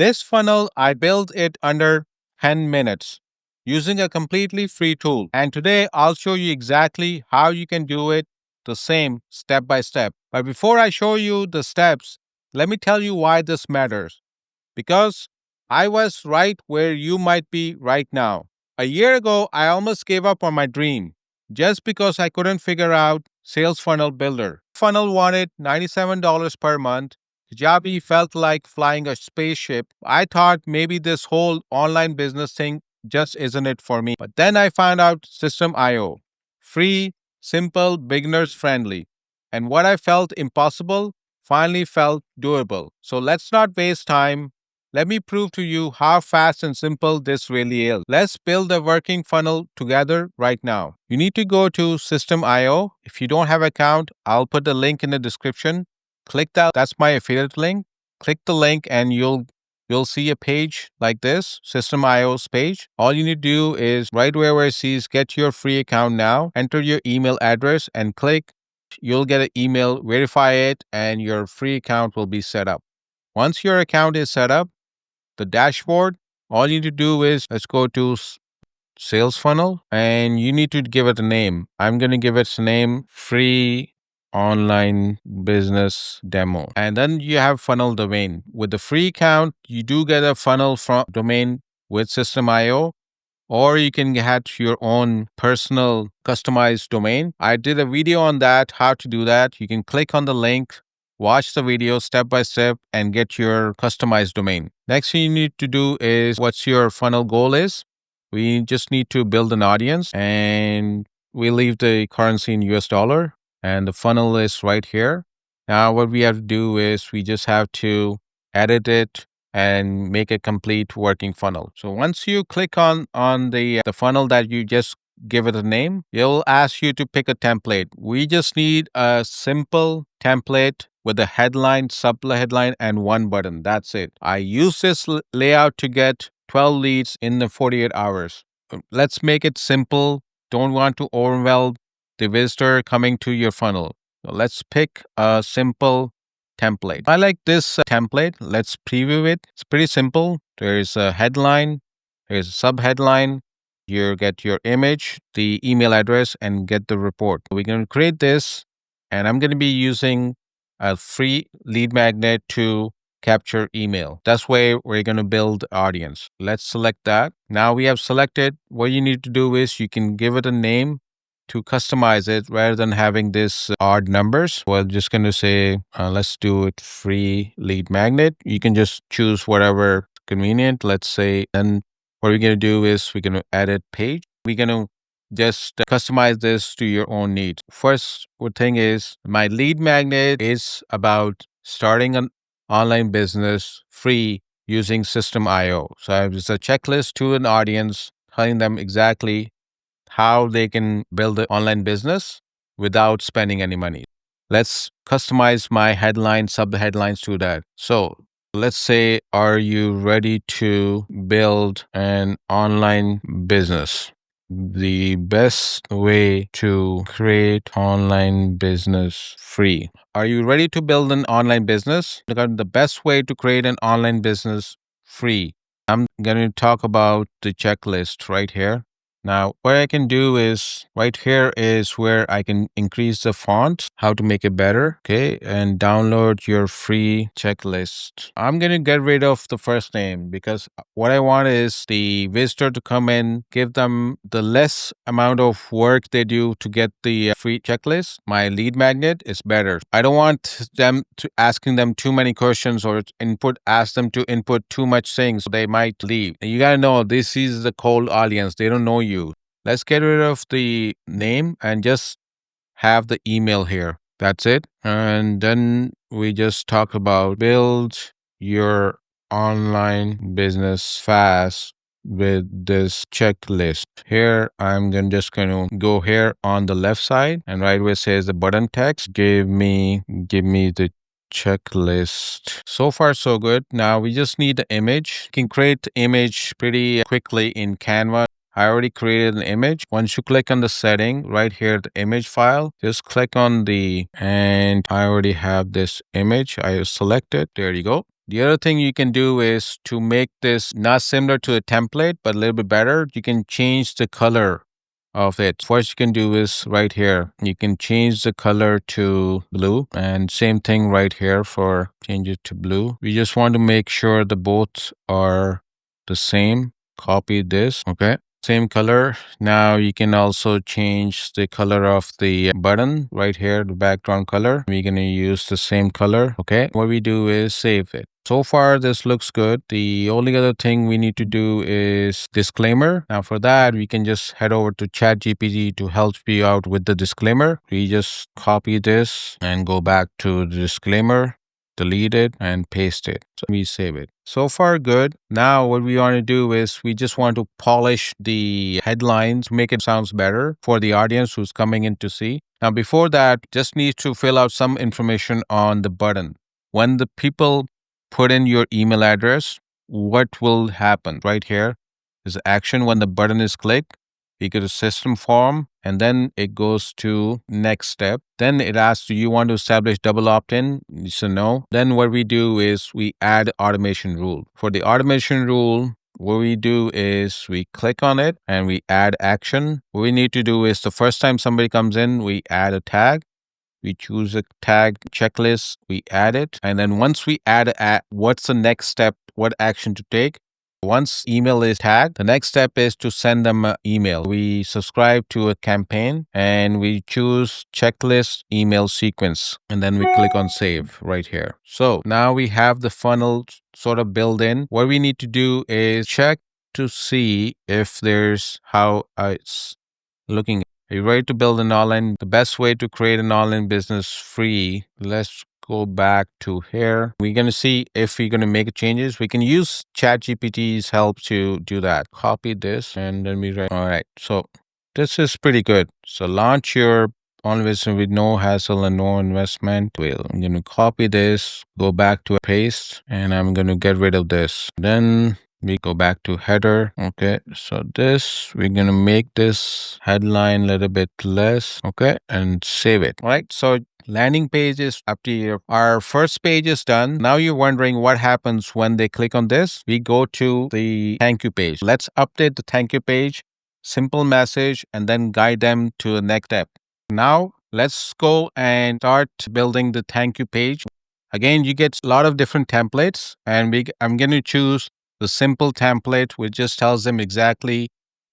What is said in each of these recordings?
This funnel, I built it under 10 minutes using a completely free tool. And today I'll show you exactly how you can do it the same step by step. But before I show you the steps, let me tell you why this matters. Because I was right where you might be right now. A year ago, I almost gave up on my dream just because I couldn't figure out Sales Funnel Builder. Funnel wanted $97 per month. Kajabi felt like flying a spaceship. I thought maybe this whole online business thing just isn't it for me. But then I found out System.io. Free, simple, beginners friendly. And what I felt impossible finally felt doable. So let's not waste time. Let me prove to you how fast and simple this really is. Let's build a working funnel together right now. You need to go to System.io. If you don't have an account, I'll put the link in the description. Click that. That's my affiliate link. Click the link and you'll see a page like this, System.io's page. All you need to do is right where it says get your free account now, enter your email address and click. You'll get an email, verify it, and your free account will be set up. Once your account is set up, the dashboard, all you need to do is let's go to Sales Funnel and you need to give it a name. I'm going to give it a name, Free Online Business Demo. And then you have funnel domain. With the free account, you do get a funnel from domain with System.io, or you can get your own personal customized domain. I did a video on that, how to do that. You can click on the link, watch the video step by step and get your customized domain. Next thing you need to do is what's your funnel goal is. We just need to build an audience and we leave the currency in US dollar and the funnel is right here. Now what we have to do is we just have to edit it and make a complete working funnel. So once you click on the funnel that you just give it a name, it'll ask you to pick a template. We just need a simple template with a headline, sub-headline, and one button. That's it. I use this layout to get 12 leads in the 48 hours. Let's make it simple. Don't want to overwhelm the visitor coming to your funnel. So let's pick a simple template. I like this template. Let's preview it. It's pretty simple. There's a headline, there's a sub-headline. You get your image, the email address, and get the report. We're going to create this, and I'm going to be using a free lead magnet to capture email. That's where we're going to build audience. Let's select that. Now we have selected. What you need to do is you can give it a name to customize it rather than having this odd numbers. We're just going to say, let's do it free lead magnet. You can just choose whatever convenient. Let's say, and what we're going to do is we're going to edit page. We're going to just customize this to your own needs. First thing is my lead magnet is about starting an online business free using System.io. So it's a checklist to an audience telling them exactly how they can build an online business without spending any money. Let's customize my headline, sub-headlines to that. So let's say, are you ready to build an online business? The best way to create online business free. Are you ready to build an online business? Look at the best way to create an online business free. I'm going to talk about the checklist right here. Now, what I can do is right here is where I can increase the font, how to make it better. Okay. And download your free checklist. I'm going to get rid of the first name because what I want is the visitor to come in, give them the less amount of work they do to get the free checklist. My lead magnet is better. I don't want them to asking them too many questions or ask them to input too much things. So they might leave. And you got to know this is the cold audience. They don't know you. Let's get rid of the name and just have the email here. That's it. And then we just talk about build your online business fast with this checklist. Here, I'm just going to go here on the left side and right where it says the button text, give me the checklist. So far, so good. Now we just need the image. You can create the image pretty quickly in Canva. I already created an image. Once you click on the setting right here, the image file, just click on and I already have this image. I select it. There you go. The other thing you can do is to make this not similar to a template, but a little bit better, you can change the color of it. First you can do is right here. You can change the color to blue, and same thing right here for change it to blue. We just want to make sure the both are the same. Copy this. Okay. Same color. Now you can also change the color of the button right here, the background color. We're going to use the same color. Okay. What we do is save it. So far, this looks good. The only other thing we need to do is disclaimer. Now for that, we can just head over to ChatGPT to help you out with the disclaimer. We just copy this and go back to the disclaimer, delete it and paste it. So we save it. So far good. Now what we want to do is we just want to polish the headlines, make it sounds better for the audience who's coming in to see. Now before that, just need to fill out some information on the button. When the people put in your email address, what will happen? Right here is action when the button is clicked. You go to system form and then it goes to next step. Then it asks, do you want to establish double opt-in? So no. Then what we do is we add automation rule. For the automation rule, what we do is we click on it and we add action. What we need to do is the first time somebody comes in, we add a tag. We choose a tag checklist, we add it. And then once we add what's the next step, what action to take? Once email is tagged, the next step is to send them an email. We subscribe to a campaign and we choose checklist email sequence. And then we click on save right here. So now we have the funnel sort of built in. What we need to do is check to see if there's how it's looking. Are you ready to build an online? The best way to create an online business free. Let's go back to here. We're going to see if we're going to make changes. We can use ChatGPT's help to do that. Copy this and then we write. All right. So this is pretty good. So launch your online business with no hassle and no investment. I'm going to copy this, go back to a paste, and I'm going to get rid of this. Then we go back to header. Okay, so this, we're going to make this headline a little bit less. Okay, and save it. All right, so landing page is up to you. Our first page is done. Now you're wondering what happens when they click on this. We go to the thank you page. Let's update the thank you page. Simple message and then guide them to the next step. Now let's go and start building the thank you page. Again, you get a lot of different templates and I'm going to choose the simple template, which just tells them exactly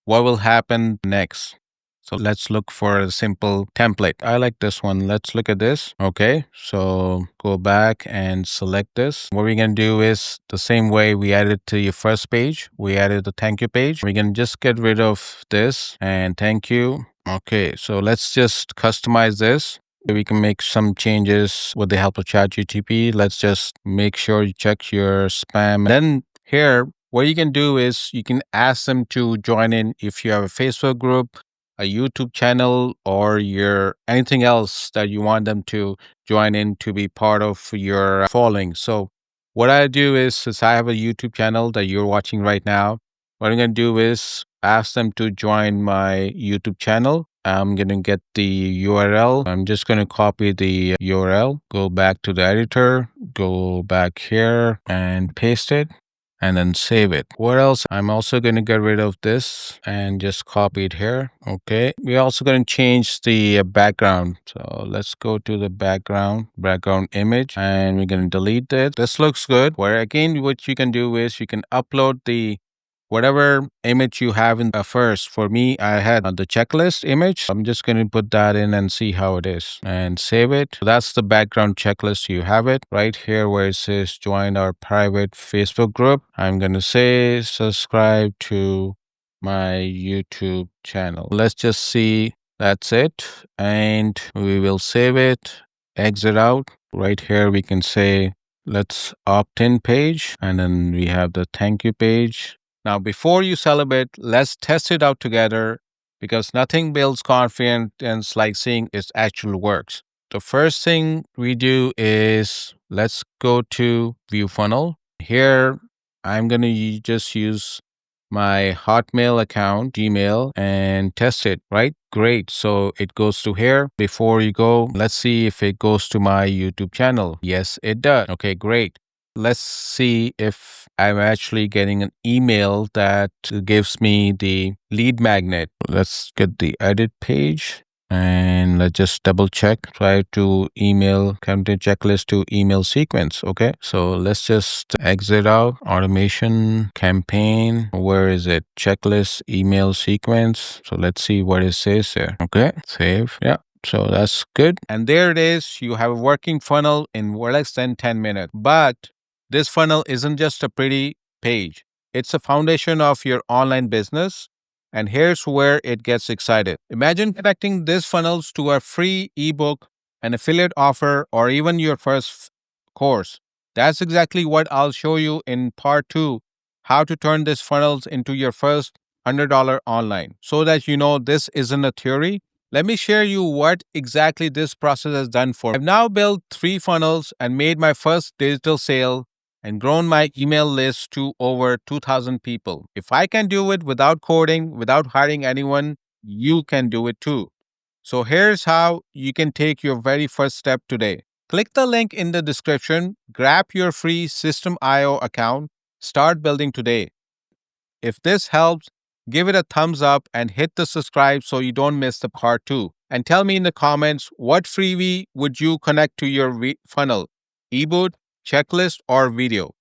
what will happen next. So let's look for a simple template. I like this one. Let's look at this. Okay, so go back and select this. What we're going to do is the same way we added to your first page. We added the thank you page. We're going to just get rid of this and thank you. Okay, so let's just customize this. We can make some changes with the help of ChatGPT. Let's just make sure you check your spam. Then here, what you can do is you can ask them to join in if you have a Facebook group, a YouTube channel, or your anything else that you want them to join in to be part of your following. So what I do is, since I have a YouTube channel that you're watching right now, what I'm going to do is ask them to join my YouTube channel. I'm going to get the URL. I'm just going to copy the URL, go back to the editor, go back here and paste it, and then save it. What else? I'm also going to get rid of this and just copy it here. Okay. We're also going to change the background. So let's go to the background image, and we're going to delete it. This looks good. Where again, what you can do is you can upload the whatever image you have in first. For me, I had the checklist image. I'm just going to put that in and see how it is and save it. So that's the background checklist. You have it right here where it says join our private Facebook group. I'm going to say subscribe to my YouTube channel. Let's just see. That's it. And we will save it, exit out. Right here, we can say let's opt-in page, and then we have the thank you page. Now, before you celebrate, let's test it out together, because nothing builds confidence like seeing it actually works. The first thing we do is let's go to view funnel. Here, I'm going to just use my Hotmail account, Gmail, and test it, right? Great. So it goes to here. Before you go, let's see if it goes to my YouTube channel. Yes, it does. Okay, great. let's see if I'm actually getting an email that gives me the lead magnet. Let's get the edit page. And let's just double check. Try to email content checklist to email sequence. Okay. So let's just exit out automation campaign. Where is it? Checklist email sequence. So let's see what it says there. Okay. Save. Yeah. So that's good. And there it is. You have a working funnel in less than 10 minutes. But this funnel isn't just a pretty page. It's a foundation of your online business. And here's where it gets excited. Imagine connecting these funnels to a free ebook, an affiliate offer, or even your first course. That's exactly what I'll show you in part 2, how to turn these funnels into your first $100 online. So that you know this isn't a theory, let me share you what exactly this process has done for me. I've now built 3 funnels and made my first digital sale and grown my email list to over 2,000 people. If I can do it without coding, without hiring anyone, you can do it too. So here's how you can take your very first step today. Click the link in the description, grab your free System.io account, start building today. If this helps, give it a thumbs up and hit the subscribe so you don't miss the part 2. And tell me in the comments what freebie would you connect to your funnel, ebook, checklist, or video.